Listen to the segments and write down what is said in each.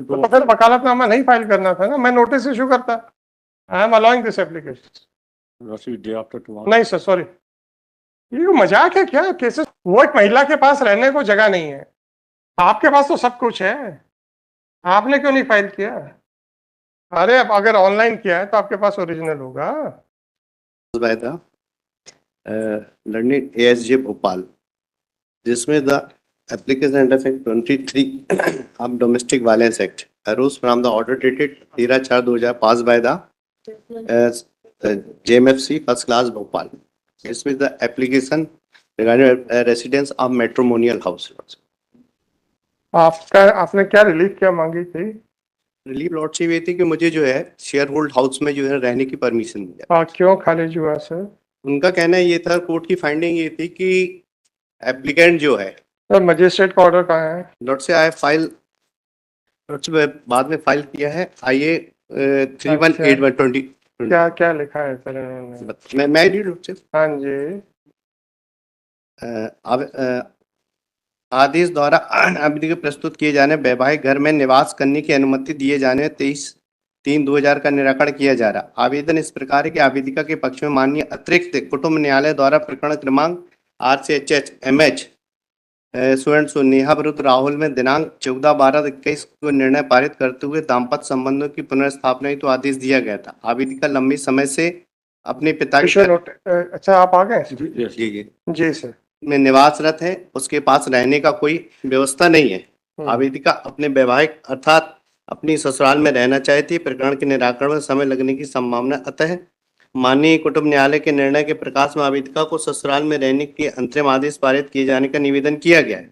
तो फिर वकालतनामा नहीं फाइल करना था ना, मैं नोटिस इशू करता। I am allowing this application. Day after tomorrow. नहीं सर, सॉरी, ये मजाक है क्या? केसेस, वो एक महिला के पास रहने को जगह नहीं है, आपके पास तो सब कुछ है, आपने क्यों नहीं फाइल किया? अरे अब अगर ऑनलाइन किया है तो आपके पास ओरिजिनल होगा। था लर्निंग ASJ भोपाल, जिसमें the application under section 23 of Domestic Violence Act arose from the order dated 13/4/2005 by the JMFC First Class Bhopal. This is the application regarding residence of matrimonial house. आपने क्या relief क्या मांगी थी? Relief lordship ये थी कि मुझे जो है शेयर होल्ड हाउस में जो है रहने की परमिशन दी जाए। क्यों खारिज हुआ सर? उनका कहना ये था, कोर्ट की फाइंडिंग ये थी कि एप्लीकेंट जो है, सर मजिस्ट्रेट का ऑर्डर कहाँ है? लॉर्ड से आया फाइल, लॉर्ड से बाद में फाइल किया है IA 318120। क्या क्या लिखा है सर इन्होंने? मैं रीड लॉर्ड से। हाँ जी। आदेश द्वारा आवेदक को प्रस्तुत किए जाने वैवाहिक घर में निवास करने की अनुमति दिए जाने 23/3/2000 का निराकरण किया जा रहा। आवेदन इस प्रकार है कि आवेदिका के पक्ष में माननीय अतिरिक्त कुटुंब न्यायालय द्वारा प्रकरण क्रमांक RCHH-MH स्वर्ण नेहा विरुद्ध राहुल में दिनांक 14/12/21 को निर्णय पारित करते हुए दाम्पत्य संबंधों की पुनर्स्थापना हेतु आदेश दिया गया था। आवेदिका लंबी समय से अपने पिता के अच्छा आप आ गए? जी सर में निवासरत है, उसके पास रहने का कोई व्यवस्था नहीं है। आवेदिका अपने वैवाहिक अर्थात अपनी ससुराल में रहना चाहती। प्रकरण के निराकरण में समय लगने की संभावना, अतः माननीय कुटुंब न्यायालय के निर्णय के प्रकाश में आवेदिका को ससुराल में रहने के अंतरिम आदेश पारित किए जाने का निवेदन किया गया है।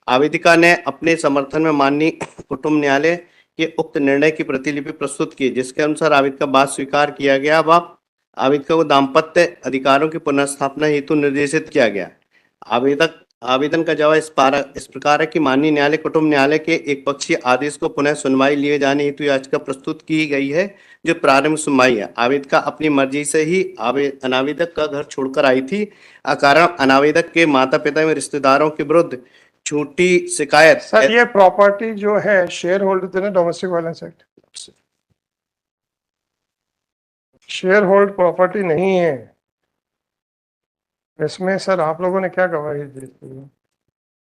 आवेदिका ने अपने समर्थन में माननीय कुटुंब न्यायालय के उक्त निर्णय की प्रतिलिपि प्रस्तुत की, जिसके अनुसार आवेदिका बात स्वीकार किया गया। व आवेदिका को दाम्पत्य अधिकारों की पुनर्स्थापना हेतु निर्देशित किया गया। आवेदन का जवाब इस प्रकार है कि माननीय न्यायालय कुटुंब न्यायालय के एक पक्षीय आदेश को पुनः सुनवाई लिए जाने हेतु याचिका प्रस्तुत की गई है, जो प्रारंभिक सुनवाई है। आवेदिका अपनी मर्जी से ही अनावेदक का घर छोड़कर आई थी। कारण अनावेदक के माता पिता एवं रिश्तेदारों के विरुद्ध झूठी शिकायत। सर ये प्रॉपर्टी जो है शेयर होल्ड थे domestic violence act, share hold property नहीं है इसमें। सर आप लोगों ने क्या गवाही दी थी?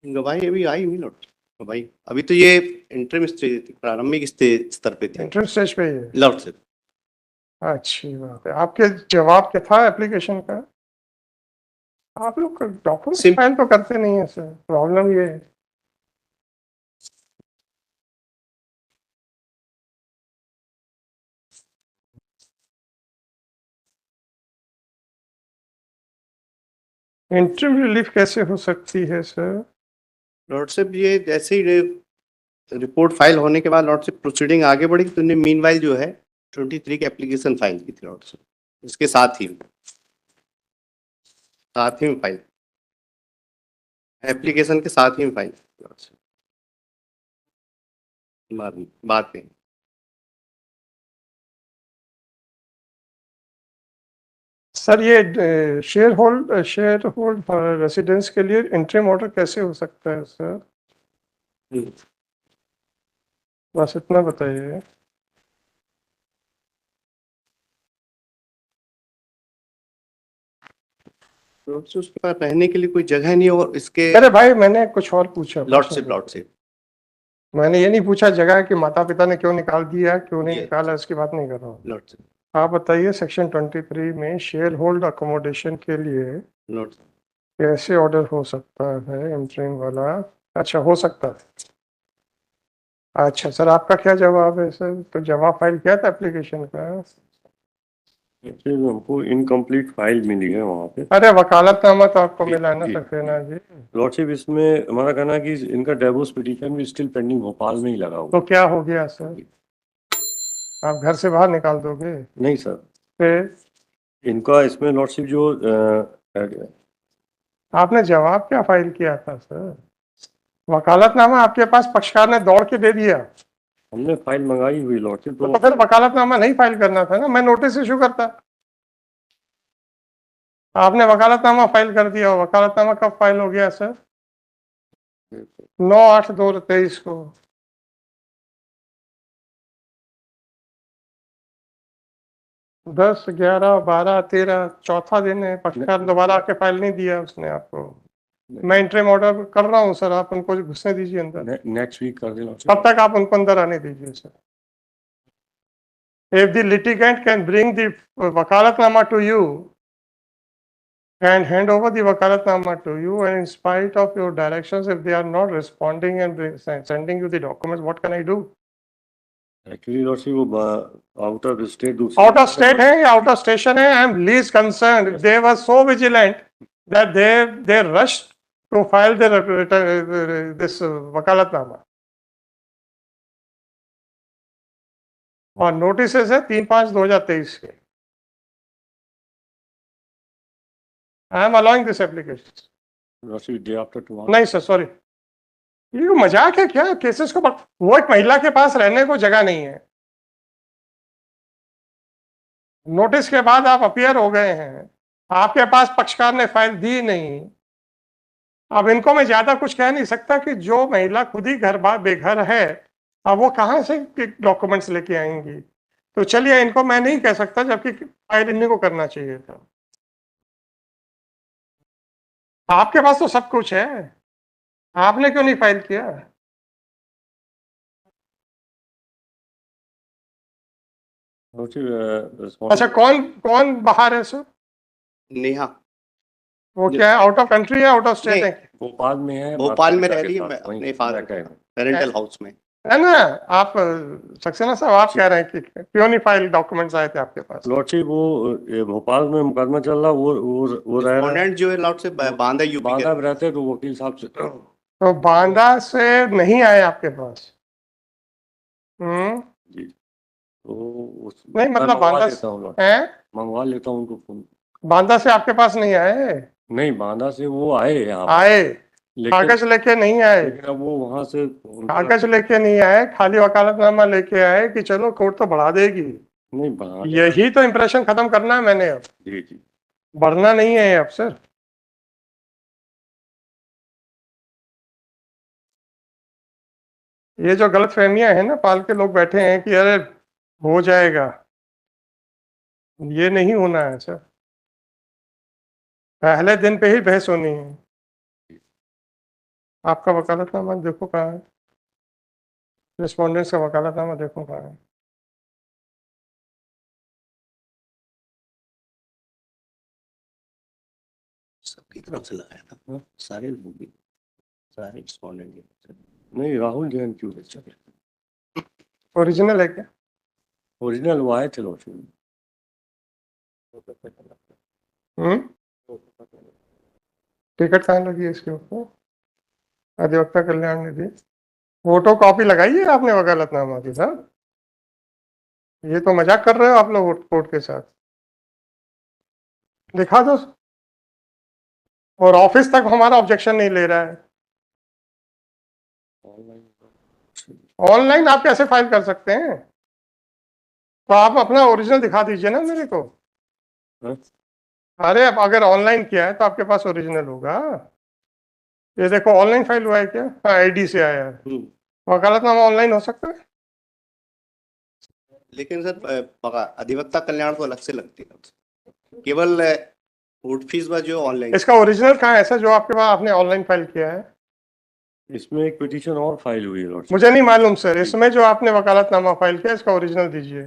गवाही अभी आई हुई लॉर्ड, गवाही अभी तो ये इंटरम स्टेज, प्रारंभिक स्तर पे थी। इंटरम स्टेज पे ही है लॉर्ड से। अच्छी बात है। आपके जवाब क्या था एप्लीकेशन का? आप लोग डॉक्यूमेंट फाइल तो करते नहीं है सर, प्रॉब्लम ये है। इंटरम रिलीफ कैसे हो सकती है सर? लॉर्डशिप ये जैसे ही रिपोर्ट फाइल होने के बाद लॉर्डशिप प्रोसीडिंग आगे बढ़ी, तो मीनवाइल जो है 23 की एप्लीकेशन फाइल की थी लॉर्डशिप, इसके साथ ही में फाइल, एप्लीकेशन के साथ ही में फाइल बाद में। सर ये शेयर होल्ड रेसिडेंस के लिए इंटरिम ऑर्डर कैसे हो सकता है सर? बस इतना बताइए। उसके पास रहने के लिए कोई जगह नहीं, और इसके अरे भाई मैंने कुछ और पूछा। लॉर्डशिप मैंने ये नहीं पूछा जगह कि माता पिता ने क्यों निकाल दिया, क्यों नहीं निकाला, इसकी बात नहीं कर रहा हूँ। लॉर्डशिप आप बताइए सेक्शन 23 में शेयर होल्ड अकोमोडेशन के लिए कैसे ऑर्डर हो सकता है इंटरिम वाला? अच्छा हो सकता है। अच्छा सर आपका क्या जवाब है सर? तो जवाब फाइल किया था एप्लीकेशन का? हमको इनकम्प्लीट फाइल मिली है वहाँ पे। अरे वकालतनामा तो आपको मिला है ना सक्सेना जी? लॉर्डशिप इसमें हमारा कहना है कि इनका डिवोर्स पिटीशन भी स्टिल पेंडिंग भोपाल में ही लगा हुआ। तो क्या हो गया सर? आप घर से बाहर निकाल दोगे? नहीं सर, फिर इनका इसमें लॉर्डशिप जो आपने जवाब क्या फाइल किया था सर? वकालतनामा आपके पास पक्षकार ने दौड़ के दे दिया। हमने फाइल मंगाई हुई लॉर्डशिप, तो फिर वकालतनामा नहीं फाइल करना था ना, मैं नोटिस इशू करता। आपने वकालतनामा फाइल कर दिया। वकालतनामा कब फाइल हो गया सर? 9/8/2023 को। 10, 11, 12, 13 चौथा दिन है, पक्षकार दोबारा आके फाइल नहीं दिया उसने आपको। मैं इंटरिम ऑर्डर कर रहा हूँ सर, आप उनको घुसने दीजिए अंदर। नेक्स्ट वीक कर देना। कब तक आप उनको अंदर आने दीजिए sir. If the litigant can bring the wakalatnama to you and hand over the wakalatnama to you, and in spite of your directions, if they are not responding and sending you the documents, what can I do? Actually lordship वो out of state Out of state है या out of station है, I am least concerned. They were so vigilant that they rushed to file their this wakalatnama. और notices है 3/5/2023 के। I am allowing this application. Lordship day after tomorrow. नहीं sir, sorry, ये मजाक है क्या? Cases को वो एक महिला के पास रहने को जगह नहीं है, नोटिस के बाद आप अपीयर हो गए हैं, आपके पास पक्षकार ने फाइल दी नहीं। अब इनको मैं ज्यादा कुछ कह नहीं सकता कि जो महिला खुद ही घर बार बेघर है, अब वो कहाँ से डॉक्यूमेंट्स लेके आएंगी। तो चलिए, इनको मैं नहीं कह सकता, जबकि फाइल इन्हीं को करना चाहिए था। आपके पास तो सब कुछ है, आपने क्यों नहीं फाइल किया? अच्छा, कौन कौन बाहर है सर? नेहा। वो क्या है, आउट ऑफ कंट्री है, आउट ऑफ स्टेट है? भोपाल में है, भोपाल में रह रही है, अपने फादर पेरेंटल हाउस में है ना। आप सक्सेना साहब, आप कह रहे हैं कि क्यों नहीं फाइल डॉक्यूमेंट्स आए थे आपके पास? लॉर्डशिप वो भोपाल में मुकदमा चल रहा, वो रह रहा है, जो है लॉर्ड से बांदा यूपी बांदा में रहते, तो वकील साहब से तो बांदा से नहीं आए आपके पास? जी, तो नहीं, मतलब बांदा से हैं? मंगवा लेता हूँ उनको फोन। बांदा से आपके पास नहीं आए? नहीं, बांदा से वो आए यहाँ आए, लेकिन कागज लेके नहीं आए? लेकिन अब वो वहां से कागज लेके नहीं आए, खाली वकालतनामा लेके आए कि चलो कोर्ट तो बढ़ा देगी। नहीं बढ़ा, यही तो इंप्रेशन खत्म करना है मैंने, अब जी जी, बढ़ना नहीं है अब सर। ये जो गलत फहमियां है ना, पाल के लोग बैठे हैं कि अरे हो जाएगा, ये नहीं होना है सर। पहले दिन पे ही बहस होनी है। आपका वकालतनामा देखो कहाँ है, रिस्पोंडेंट्स का वकालतनामा देखो कहाँ है। सबकी तरफ से लगाया था, सारे लोग, सारे रिस्पोंडेंट। नहीं, राहुल जैन क्यों है? ओरिजिनल है क्या? ओरिजिनल वो आए थे लॉर्डशिप। टिकट कहाँ लगी है इसके ऊपर? अधिवक्ता कल्याण निधि, फोटो कॉपी लगाई है आपने वकालतनामा के साथ? ये तो मजाक कर रहे हो आप लोग कोर्ट के साथ। दिखा दो। और ऑफिस तक हमारा ऑब्जेक्शन नहीं ले रहा है। ऑनलाइन आप कैसे फाइल कर सकते हैं? तो आप अपना ओरिजिनल दिखा दीजिए ना मेरे को। अरे अब अगर ऑनलाइन किया है तो आपके पास ओरिजिनल होगा। ये देखो, ऑनलाइन फाइल हुआ है क्या? हाँ, आईडी से आया है। वकालतनामा ऑनलाइन हो सकता है? लेकिन सर अधिवक्ता कल्याण तो अलग से लगती है, केवल कोर्ट फीस जो ऑनलाइन। इसका ओरिजिनल कहाँ है ऐसा जो आपके पास आपने ऑनलाइन फाइल किया है? इसमें एक पिटीशन और फाइल हुई है लॉर्डशिप। मुझे नहीं मालूम सर, इसमें जो आपने वकालतनामा फाइल किया इसका ओरिजिनल दीजिए।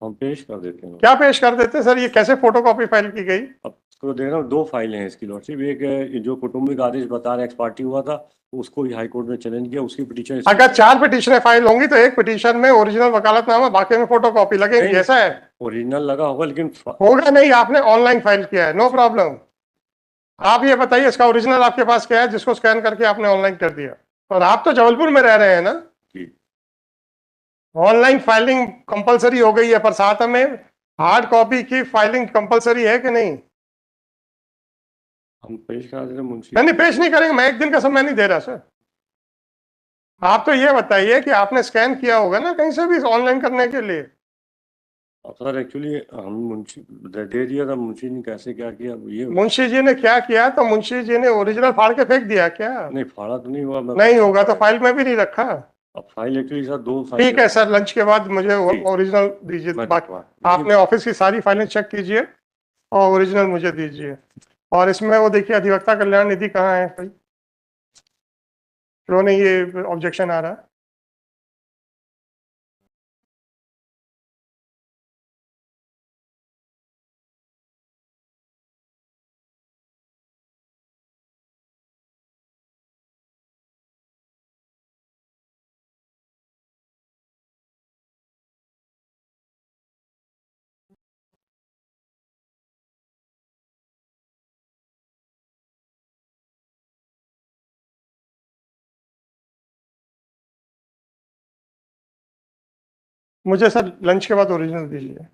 हम पेश कर देते हैं। क्या पेश कर देते सर? ये कैसे फोटोकॉपी फाइल की गई? अब तो देख रहा हूँ, 2 फाइलें हैं इसकी लॉर्डशिप। एक है जो कौटुंबिक आदेश बता रहे एक्स पार्टी हुआ था, उसको भी हाई कोर्ट में चैलेंज किया, उसकी पिटीशन। अगर 4 पिटीशनें फाइल होंगी तो एक पिटीशन में ओरिजिनल वकालतनामा, बाकी में फोटोकॉपी लगेगी, ऐसा है? ओरिजिनल लगा होगा लेकिन होगा नहीं, आपने ऑनलाइन फाइल किया है, नो प्रॉब्लम। आप ये बताइए इसका ओरिजिनल आपके पास क्या है जिसको स्कैन करके आपने ऑनलाइन कर दिया? और आप तो जबलपुर में रह रहे हैं ना? ऑनलाइन फाइलिंग कंपलसरी हो गई है, पर साथ में हार्ड कॉपी की फाइलिंग कंपलसरी है कि नहीं? हम पेश करा देते मुंशी। नहीं, पेश नहीं करेंगे, मैं एक दिन का समय नहीं दे रहा सर। आप तो ये बताइए कि आपने स्कैन किया होगा ना कहीं से भी ऑनलाइन करने के लिए? सर एक्चुअली हम मुंशी दे दिया था, मुंशी ने कैसे क्या किया ये। मुंशी जी ने क्या किया? तो मुंशी जी ने ओरिजिनल फाड़ के फेंक दिया क्या? नहीं, फाड़ा तो नहीं हुआ। नहीं होगा तो फाइल में भी नहीं रखा। अब फाइल एक्चुअली सर दो ठीक है सर, लंच के बाद मुझे जी। ओरिजिनल दीजिए। मैं बाकी भिजवा- आपने ऑफिस की सारी फाइलें चेक कीजिए और ओरिजिनल मुझे दीजिए। और इसमें वो देखिए अधिवक्ता कल्याण निधि कहाँ है भाई, क्यों नहीं ये ऑब्जेक्शन आ रहा है? मुझे सर लंच के बाद ओरिजिनल दीजिए।